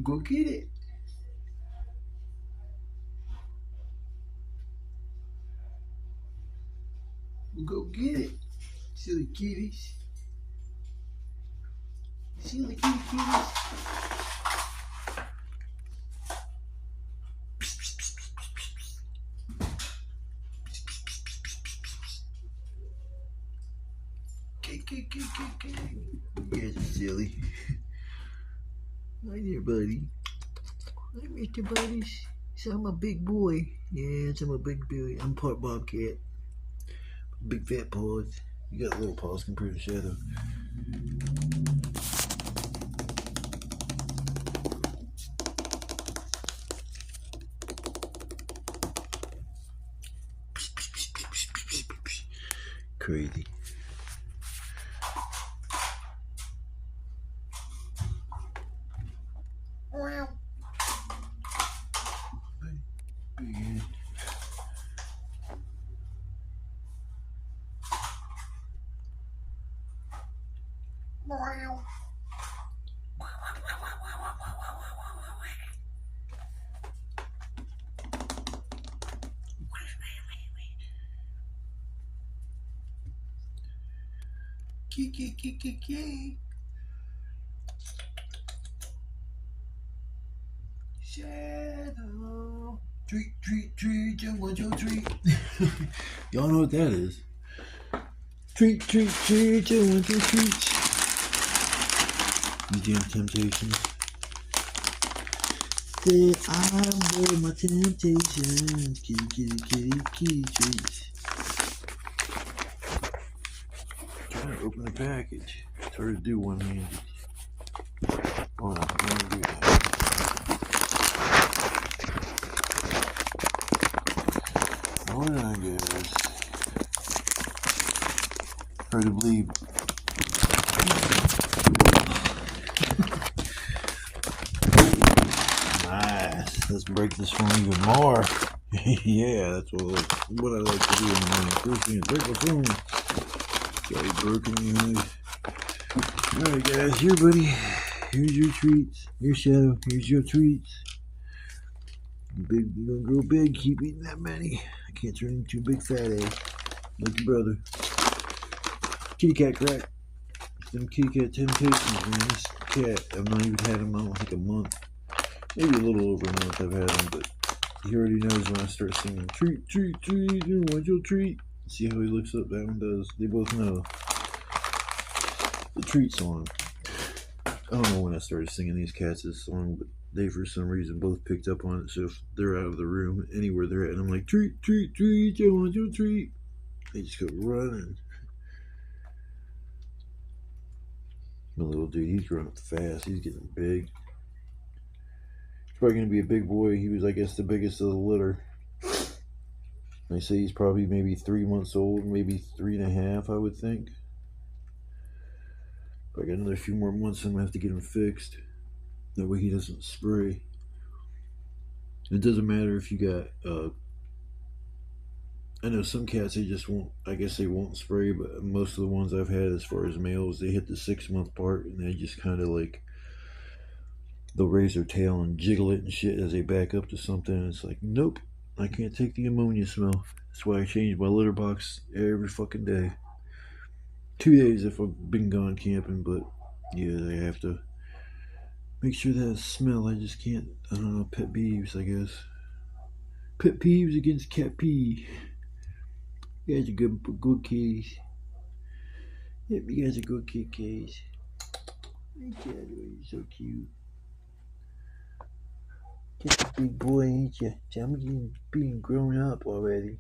Go get it. Go get it. Silly kitties. Silly kitties. You guys are silly. Hi there, buddy. Hi, Mr. Buddies. So I'm a big boy. Yes, I'm a big boy. I'm part bobcat. Big fat paws. You got little paws compared to Shadow. Crazy. Big head. Kiki. Shadow. Treat, I want your treat. Y'all know what that is. Treat, I want your treats. You damn Temptations. Say I'm with my Temptations. Kitty treats. Trying to open the package. It's hard to do one-handed. Hold on, I'm gonna do that. Hold on, guys. Hard to believe. Nice. Let's break this one even more. Yeah, that's what I like to do in the morning. First thing is break the phone. Got it broken, anyways. Alright, guys, here, buddy. Here's your treats. Here's Shadow. Here's your treats. You're gonna grow big. Keep eating that many. I can't turn into a big fat egg like your brother. Kitty cat crack. Them kitty cat Temptations, man. This cat, I've not even had him out like a month. Maybe a little over a month I've had him, but he already knows when I start singing treat, you want your treat. See how he looks up, that one does. They both know the treat song. I don't know when I started singing these cats this song, but they for some reason both picked up on it. So if they're out of the room, anywhere they're at, and I'm like, treat, I want your treat. They just go running. My little dude, he's growing up fast. He's getting big. He's probably going to be a big boy. He was, I guess, the biggest of the litter. They say he's probably maybe 3 months old, maybe 3.5, I would think. If I got another few more months, I'm going to have to get him fixed. That way he doesn't spray. It doesn't matter if you got, I know some cats, they just won't, I guess they won't spray, but most of the ones I've had as far as males, they hit the 6-month part and they just kind of like, they'll raise their tail and jiggle it and shit as they back up to something. And it's like, nope, I can't take the ammonia smell. That's why I change my litter box every fucking day. 2 days if I've been gone camping, but yeah, they have to make sure that smell. I just can't, I don't know, pet peeves, I guess. Pet peeves against cat pee. You guys are good kids. Yep, you guys are good kids. Hey, Shadow, you're so cute. Just a big boy, ain't you? I'm being grown up already.